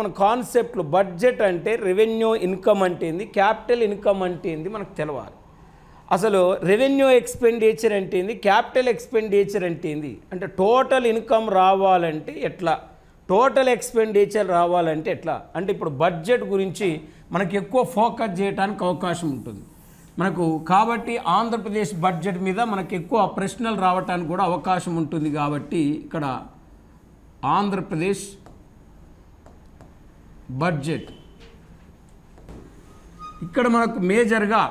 మన కాన్సెప్ట్లు బడ్జెట్ అంటే revenue income అంటే ఏంది, క్యాపిటల్ ఇన్కమ్ అంటే ఏంది మనకు తెలవాలి. అసలు రెవెన్యూ ఎక్స్పెండిచర్ అంటే ఏంది, క్యాపిటల్ ఎక్స్పెండిచర్ అంటే ఏంది, అంటే టోటల్ ఇన్కమ్ రావాలంటే ఎట్లా, టోటల్ ఎక్స్పెండిచర్ రావాలంటే ఎట్లా, అంటే ఇప్పుడు బడ్జెట్ గురించి మనకు ఎక్కువ ఫోకస్ చేయడానికి అవకాశం ఉంటుంది మనకు. కాబట్టి ఆంధ్రప్రదేశ్ బడ్జెట్ మీద మనకు ఎక్కువ ప్రశ్నలు రావడానికి కూడా అవకాశం ఉంటుంది. కాబట్టి ఇక్కడ ఆంధ్రప్రదేశ్ బడ్జెట్, ఇక్కడ మనకు మేజర్గా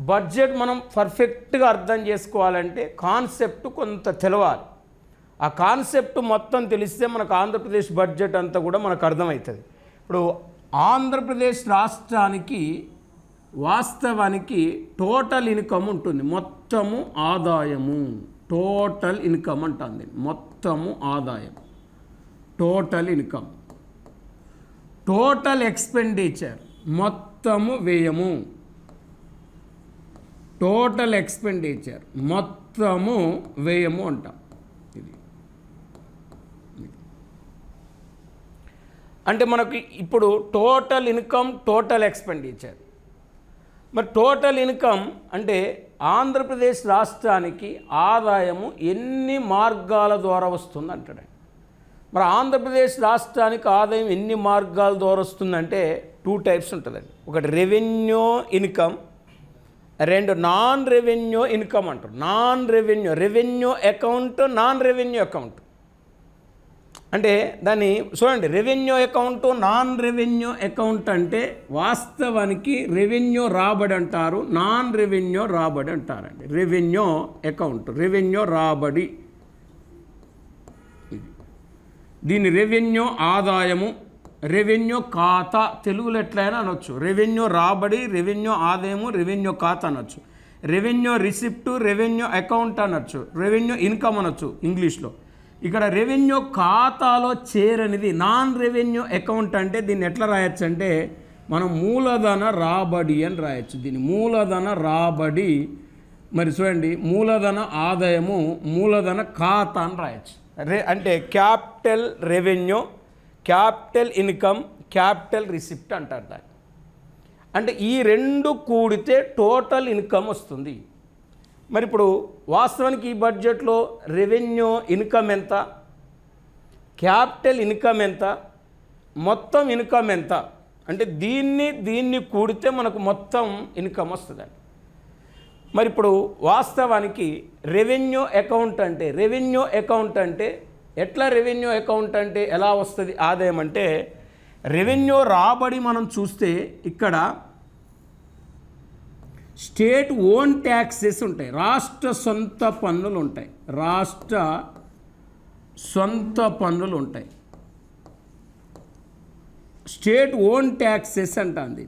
బడ్జెట్ మనం పర్ఫెక్ట్గా అర్థం చేసుకోవాలంటే కాన్సెప్ట్ కొంత తెలవాలి. ఆ కాన్సెప్ట్ మొత్తం తెలిస్తే మనకు ఆంధ్రప్రదేశ్ బడ్జెట్ అంతా కూడా మనకు అర్థమవుతుంది. ఇప్పుడు ఆంధ్రప్రదేశ్ రాష్ట్రానికి వాస్తవానికి టోటల్ ఇన్కమ్ ఉంటుంది, మొత్తము ఆదాయము, టోటల్ ఇన్కమ్ అంటుంది, మొత్తము ఆదాయం, టోటల్ ఇన్కమ్. టోటల్ ఎక్స్పెండిచర్ మొత్తము వ్యయము, టోటల్ ఎక్స్పెండిచర్ మొత్తము వ్యయము అంటాం. ఇది అంటే మనకి ఇప్పుడు టోటల్ ఇన్కమ్, టోటల్ ఎక్స్పెండిచర్. మరి టోటల్ ఇన్కమ్ అంటే ఆంధ్రప్రదేశ్ రాష్ట్రానికి ఆదాయము ఎన్ని మార్గాల ద్వారా వస్తుంది అంటాడు. మరి ఆంధ్రప్రదేశ్ రాష్ట్రానికి ఆదాయం ఎన్ని మార్గాల ద్వారా వస్తుందంటే 2 టైప్స్ ఉంటుందండి. ఒకటి రెవెన్యూ ఇన్కమ్, రెండు నాన్ రెవెన్యూ ఇన్కమ్ అంటారు. Non revenue, revenue account, non revenue account. అంటే దాన్ని చూడండి, revenue account, non revenue account అంటే వాస్తవానికి రెవెన్యూ రాబడి అంటారు, నాన్ రెవెన్యూ రాబడి అంటారండి. రెవెన్యూ అకౌంట్, రెవెన్యూ రాబడి, దీని రెవెన్యూ ఆదాయము, రెవెన్యూ ఖాతా, తెలుగులో ఎట్లయినా అనొచ్చు. రెవెన్యూ రాబడి, రెవెన్యూ ఆదాయము, రెవెన్యూ ఖాతా అనొచ్చు, రెవెన్యూ రిసిప్ట్, రెవెన్యూ అకౌంట్ అనొచ్చు, రెవెన్యూ ఇన్కమ్ అనొచ్చు ఇంగ్లీష్లో. ఇక్కడ రెవెన్యూ ఖాతాలో చేరనిది నాన్ రెవెన్యూ అకౌంట్. అంటే దీన్ని ఎట్లా రాయొచ్చు అంటే మనం మూలధన రాబడి అని రాయొచ్చు. దీన్ని మూలధన రాబడి, మరి చూడండి మూలధన ఆదాయము, మూలధన ఖాతా అని రాయొచ్చు. అంటే capital revenue, capital income, capital receipt అంటారు దాన్ని. అంటే ఈ రెండు కూడితే టోటల్ ఇన్కమ్ వస్తుంది. మరి ఇప్పుడు వాస్తవానికి ఈ బడ్జెట్లో రెవెన్యూ ఇన్కమ్ ఎంత, క్యాపిటల్ ఇన్కమ్ ఎంత, మొత్తం ఇన్కమ్ ఎంత, అంటే దీన్ని కూడితే మనకు మొత్తం ఇన్కమ్ వస్తుందండి. మరి ఇప్పుడు వాస్తవానికి రెవెన్యూ అకౌంట్ అంటే, రెవెన్యూ అకౌంట్ అంటే ఎట్లా, రెవెన్యూ అకౌంట్ అంటే ఎలా వస్తుంది ఆదాయం అంటే, రెవెన్యూ రాబడి మనం చూస్తే ఇక్కడ స్టేట్ ఓన్ ట్యాక్సెస్ ఉంటాయి, రాష్ట్ర సొంత పన్నులు ఉంటాయి, రాష్ట్ర సొంత పన్నులు ఉంటాయి, స్టేట్ ఓన్ ట్యాక్సెస్ అంటుంది.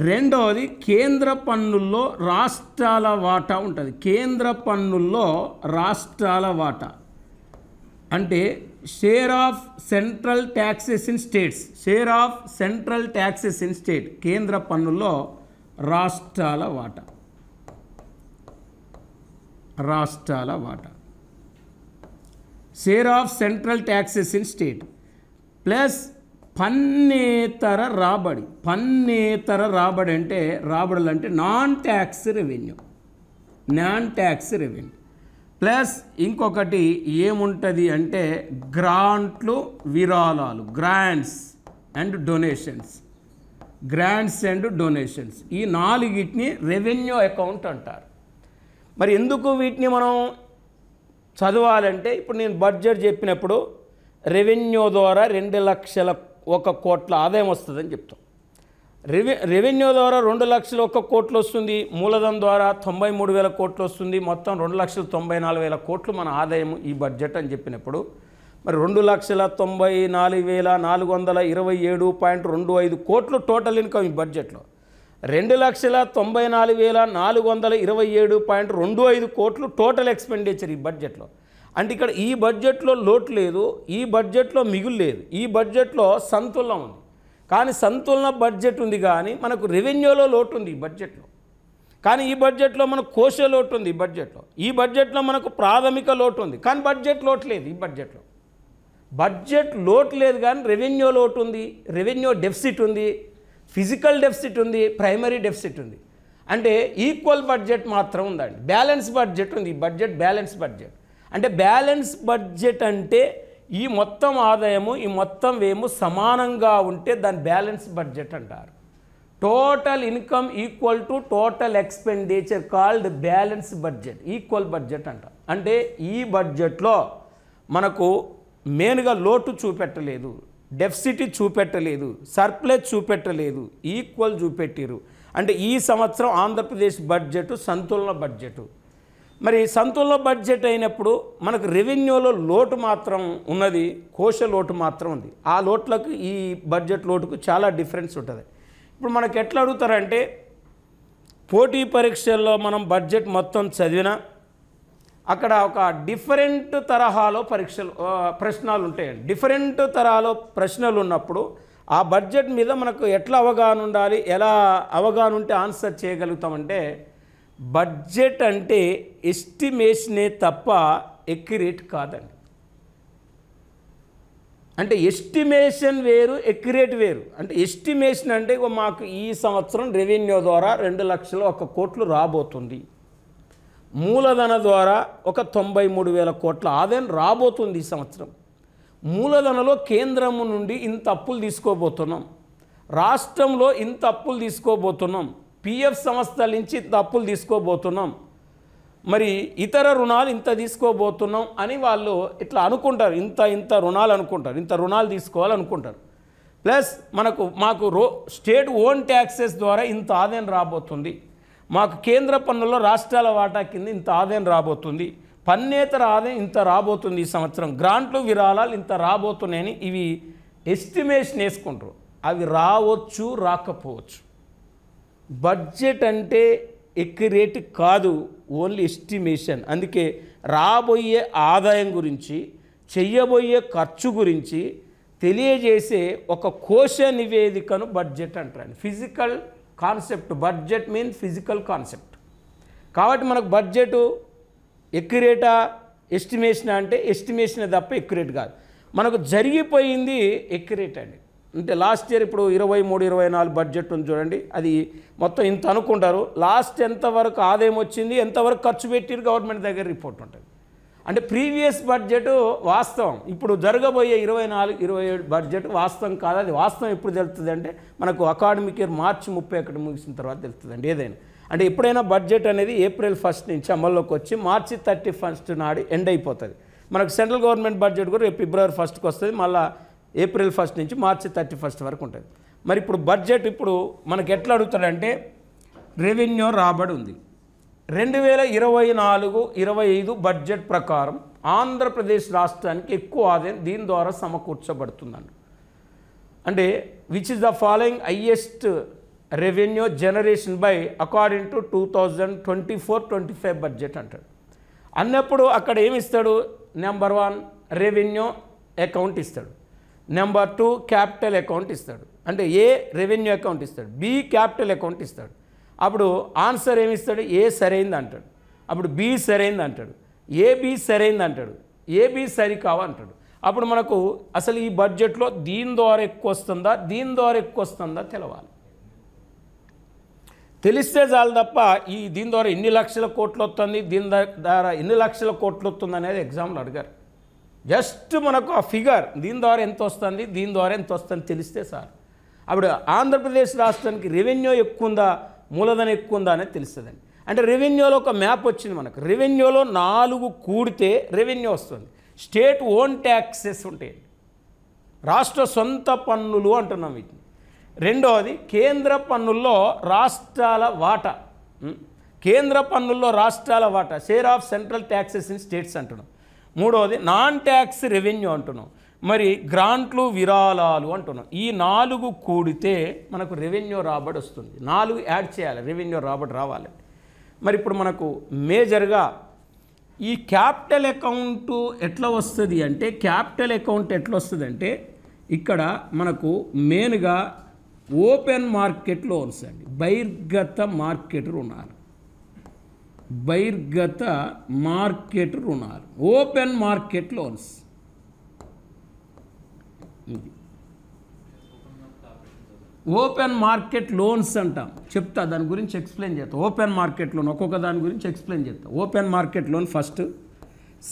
రెండవది కేంద్ర పన్నుల్లో రాష్ట్రాల వాటా ఉంటుంది, కేంద్ర పన్నుల్లో రాష్ట్రాల వాటా అంటే share of central taxes in states, share of central taxes in state, కేంద్ర పన్నుల్లో రాష్ట్రాల వాటా, రాష్ట్రాల వాటా, share of central taxes in state plus పన్నేతర రాబడి. పన్నేతర రాబడి అంటే రాబడులు అంటే non tax revenue, non tax revenue plus ఇంకొకటి ఏముంటుంది అంటే గ్రాంట్లు, విరాళాలు, grants and donations, grants and donations. ఈ నాలుగిటిని రెవెన్యూ అకౌంట్ అంటారు. మరి ఎందుకు వీటిని మనం చదవాలంటే, ఇప్పుడు నేను బడ్జెట్ చెప్పినప్పుడు రెవెన్యూ ద్వారా 2,01 కోట్ల ఆదాయం వస్తుందని చెప్తాం. రెవెన్యూ ద్వారా 2,01 కోట్లు వస్తుంది, మూలధనం ద్వారా 93,000 కోట్లు వస్తుంది, మొత్తం 2,94,000 కోట్లు మన ఆదాయం ఈ బడ్జెట్ అని చెప్పినప్పుడు మరి 2,94,427.25 కోట్లు టోటల్ ఇన్కమ్ ఈ బడ్జెట్లో. 2,94,427.25 కోట్లు టోటల్ ఎక్స్పెండిచర్ ఈ బడ్జెట్లో. అంటే ఇక్కడ ఈ బడ్జెట్లో లోటు లేదు, ఈ బడ్జెట్లో మిగులు లేదు, ఈ బడ్జెట్లో సంతులనం ఉంది. కానీ సంతులన బడ్జెట్ ఉంది, కానీ మనకు రెవెన్యూలో లోటు ఉంది ఈ బడ్జెట్లో. కానీ ఈ బడ్జెట్లో మనకు కోశ లోటు ఉంది ఈ బడ్జెట్లో. ఈ బడ్జెట్లో మనకు ప్రాథమిక లోటు ఉంది, కానీ బడ్జెట్ లోటు లేదు ఈ బడ్జెట్లో. బడ్జెట్ లోటు లేదు కానీ రెవెన్యూ లోటు ఉంది, రెవెన్యూ డెఫిసిట్ ఉంది, ఫిజికల్ డెఫిసిట్ ఉంది, ప్రైమరీ డెఫిసిట్ ఉంది. అంటే ఈక్వల్ బడ్జెట్ మాత్రం ఉందండి. బ్యాలెన్స్ బడ్జెట్ ఉంది. బడ్జెట్ బ్యాలెన్స్ బడ్జెట్ అంటే బ్యాలెన్స్ బడ్జెట్ అంటే ఈ మొత్తం ఆదాయము ఈ మొత్తం వ్యయము సమానంగా ఉంటే దాన్ని బ్యాలెన్స్ బడ్జెట్ అంటారు. Total income equal to total expenditure called balance budget, equal budget అంటారు. అంటే ఈ బడ్జెట్లో మనకు మెయిన్గా లోటు చూపెట్టలేదు, డెఫిసిట్ చూపెట్టలేదు, సర్ప్లస్ చూపెట్టలేదు, ఈక్వల్ చూపెట్టారు. అంటే ఈ సంవత్సరం ఆంధ్రప్రదేశ్ బడ్జెట్ సంతులన బడ్జెట్. మరి సంతులన బడ్జెట్ అయినప్పుడు మనకు రెవెన్యూలో లోటు మాత్రం ఉన్నది, కోశ లోటు మాత్రం ఉంది. ఆ లోట్లకు ఈ బడ్జెట్ లోటుకు చాలా డిఫరెన్స్ ఉంటుంది. ఇప్పుడు మనకు ఎట్లా అడుగుతారంటే పోటీ పరీక్షల్లో మనం బడ్జెట్ మొత్తం చదివినా అక్కడ ఒక డిఫరెంట్ తరహాలో ప్రశ్నలు ఉంటాయండి. డిఫరెంట్ తరహాలో ప్రశ్నలు ఉన్నప్పుడు ఆ బడ్జెట్ మీద మనకు ఎట్లా అవగాహన ఉండాలి, ఎలా అవగాహన ఉంటే ఆన్సర్ చేయగలుగుతామంటే బడ్జెట్ అంటే ఎస్టిమేషనే తప్ప ఎక్యురేట్ కాదండి. అంటే ఎస్టిమేషన్ వేరు, ఎక్యురేట్ వేరు. అంటే ఎస్టిమేషన్ అంటే మాకు ఈ సంవత్సరం రెవెన్యూ ద్వారా 2,01,00,000 కోట్లు రాబోతుంది, మూలధన ద్వారా ఒక 93,000 కోట్ల ఆదాయం రాబోతుంది ఈ సంవత్సరం. మూలధనలో కేంద్రము నుండి ఇంత అప్పులు తీసుకోబోతున్నాం, రాష్ట్రంలో ఇంత అప్పులు తీసుకోబోతున్నాం, పిఎఫ్ సంస్థల నుంచి ఇంత అప్పులు తీసుకోబోతున్నాం, మరి ఇతర రుణాలు ఇంత తీసుకోబోతున్నాం అని వాళ్ళు ఇట్లా అనుకుంటారు. ఇంత రుణాలు అనుకుంటారు, ఇంత రుణాలు తీసుకోవాలనుకుంటారు. ప్లస్ మాకు స్టేట్ ఓన్ ట్యాక్సెస్ ద్వారా ఇంత ఆదాయం రాబోతుంది, మాకు కేంద్ర పన్నుల్లో రాష్ట్రాల వాటా కింద ఇంత ఆదాయం రాబోతుంది, పన్నేతర ఆదాయం ఇంత రాబోతుంది ఈ సంవత్సరం, గ్రాంట్లు విరాళాలు ఇంత రాబోతున్నాయని ఇవి ఎస్టిమేషన్ వేసుకుంటారు. అవి రావచ్చు, రాకపోవచ్చు. బడ్జెట్ అంటే ఎక్యురేట్ కాదు, ఓన్లీ ఎస్టిమేషన్. అందుకే రాబోయే ఆదాయం గురించి, చెయ్యబోయే ఖర్చు గురించి తెలియజేసే ఒక కోశ నివేదికను బడ్జెట్ అంటారు. Physical concept, budget mean physical concept. కాబట్టి మనకు బడ్జెట్ ఎక్యురేటా ఎస్టిమేషన్ అంటే ఎస్టిమేషన్ తప్ప ఎక్యురేట్ కాదు. మనకు జరిగిపోయింది ఎక్యురేట్ అండి. అంటే లాస్ట్ ఇయర్ ఇప్పుడు 23-24 బడ్జెట్ ఉంది చూడండి, అది మొత్తం ఇంత అనుకుంటారు. లాస్ట్ ఎంతవరకు ఆదాయం వచ్చింది, ఎంతవరకు ఖర్చు పెట్టారు గవర్నమెంట్ దగ్గర రిపోర్ట్ ఉంటుంది. అంటే ప్రీవియస్ బడ్జెట్ వాస్తవం, ఇప్పుడు జరగబోయే 24-27 బడ్జెట్ వాస్తవం కాదు. అది వాస్తవం ఎప్పుడు తెలుస్తుంది అంటే మనకు అకాడమిక్ ఇయర్ మార్చి 31 ముగిసిన తర్వాత తెలుస్తుందండి ఏదైనా. అంటే ఎప్పుడైనా బడ్జెట్ అనేది April 1 నుంచి అమల్లోకి వచ్చి March 31 నాడు ఎండ్ అయిపోతుంది. మనకు సెంట్రల్ గవర్నమెంట్ బడ్జెట్ కూడా రేపు February 1కి వస్తుంది, మళ్ళీ April 1 నుంచి March 31 వరకు ఉంటుంది. మరి ఇప్పుడు బడ్జెట్ ఇప్పుడు మనకు ఎట్లా అడుగుతాడంటే రెవెన్యూ రాబడి ఉంది. 2024-25 బడ్జెట్ ప్రకారం ఆంధ్రప్రదేశ్ రాష్ట్రానికి ఎక్కువ ఆదాయం దీని ద్వారా సమకూర్చబడుతుందండి. అంటే which is the following highest revenue generation by according to 2024-25 budget అంటాడు. అన్నప్పుడు అక్కడ ఏమి ఇస్తాడు? నెంబర్ 1 రెవెన్యూ అకౌంట్ ఇస్తాడు, నెంబర్ 2 క్యాపిటల్ అకౌంట్ ఇస్తాడు. అంటే ఏ రెవెన్యూ అకౌంట్ ఇస్తాడు, బి క్యాపిటల్ అకౌంట్ ఇస్తాడు. అప్పుడు ఆన్సర్ ఏమిస్తాడు? ఏ సరైంది అంటాడు, అప్పుడు బి సరైంది అంటాడు, ఏబి సరైంది అంటాడు, ఏబి సరికావు అంటాడు. అప్పుడు మనకు అసలు ఈ బడ్జెట్లో దీని ద్వారా ఎక్కువ వస్తుందా, దీని ద్వారా ఎక్కువ వస్తుందా తెలవాలి. తెలిస్తే చాలు తప్ప దీని ద్వారా ఇన్ని లక్షల కోట్లు వస్తుంది, దీని ద్వారా ఎన్ని లక్షల కోట్లు వస్తుంది అనేది ఎగ్జామ్లో అడిగారు. జస్ట్ మనకు ఆ ఫిగర్ దీని ద్వారా ఎంత వస్తుంది, దీని ద్వారా ఎంత వస్తుంది తెలిస్తే సార్ అప్పుడు ఆంధ్రప్రదేశ్ రాష్ట్రానికి రెవెన్యూ ఎక్కువ ఉందా, మూలధనం ఎక్కువ ఉందా అనేది తెలుస్తుందండి. అంటే రెవెన్యూలో ఒక మ్యాప్ వచ్చింది మనకు. రెవెన్యూలో 4 కూడితే రెవెన్యూ వస్తుంది. స్టేట్ ఓన్ ట్యాక్సెస్ ఉంటాయి, రాష్ట్ర సొంత పన్నులు అంటున్నాం వీటిని. రెండవది కేంద్ర పన్నుల్లో రాష్ట్రాల వాటా, కేంద్ర పన్నుల్లో రాష్ట్రాల వాటా, share of central taxes in states అంటున్నాం. మూడవది నాన్ ట్యాక్స్ రెవెన్యూ అంటున్నాం. మరి గ్రాంట్లు విరాళాలు అంటున్నాం. ఈ 4 కూడితే మనకు రెవెన్యూ రాబడి వస్తుంది. 4 యాడ్ చేయాలి, రెవెన్యూ రాబడి రావాలి. మరి ఇప్పుడు మనకు మేజర్గా ఈ క్యాపిటల్ అకౌంట్ ఎట్లా వస్తుంది అంటే, క్యాపిటల్ అకౌంట్ ఎట్లా వస్తుంది అంటే ఇక్కడ మనకు మెయిన్గా ఓపెన్ మార్కెట్ లోన్స్ అండి, బహిర్గత మార్కెట్ రుణాలు, బహిర్గత మార్కెట్ రుణాలు, ఓపెన్ మార్కెట్ లోన్స్. ఇది ఓపెన్ మార్కెట్ లోన్స్ అంటాం. చెప్తా దాని గురించి ఎక్స్ప్లెయిన్ చేస్తా. ఓపెన్ మార్కెట్ లోన్ ఒక్కొక్క దాని గురించి ఎక్స్ప్లెయిన్ చేస్తా. Open market loan first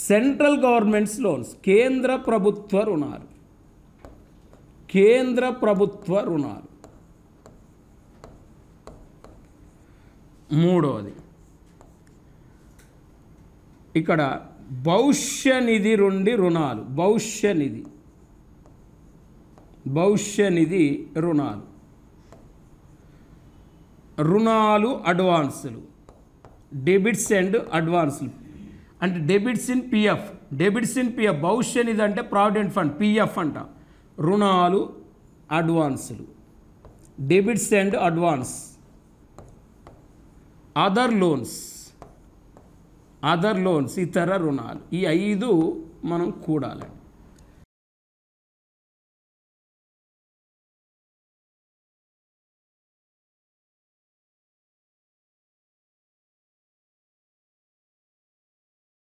central governments loans, కేంద్ర ప్రభుత్వ రుణాలు. కేంద్ర ప్రభుత్వ రుణాలు. మూడవది ఇక్కడ భవిష్య నిధి నుండి రుణాలు. భవిష్య నిధి రుణాలు. రుణాలు అడ్వాన్సులు, డెబిట్స్ అండ్ అడ్వాన్సులు. అంటే డెబిట్స్ ఇన్ పిఎఫ్. భవిష్య నిధి అంటే ప్రావిడెంట్ ఫండ్, పిఎఫ్ అంట. రుణాలు అడ్వాన్సులు, debits and advance. Other loans, ఇతర రుణాలు. ఈ 5 మనం కూడాలండి.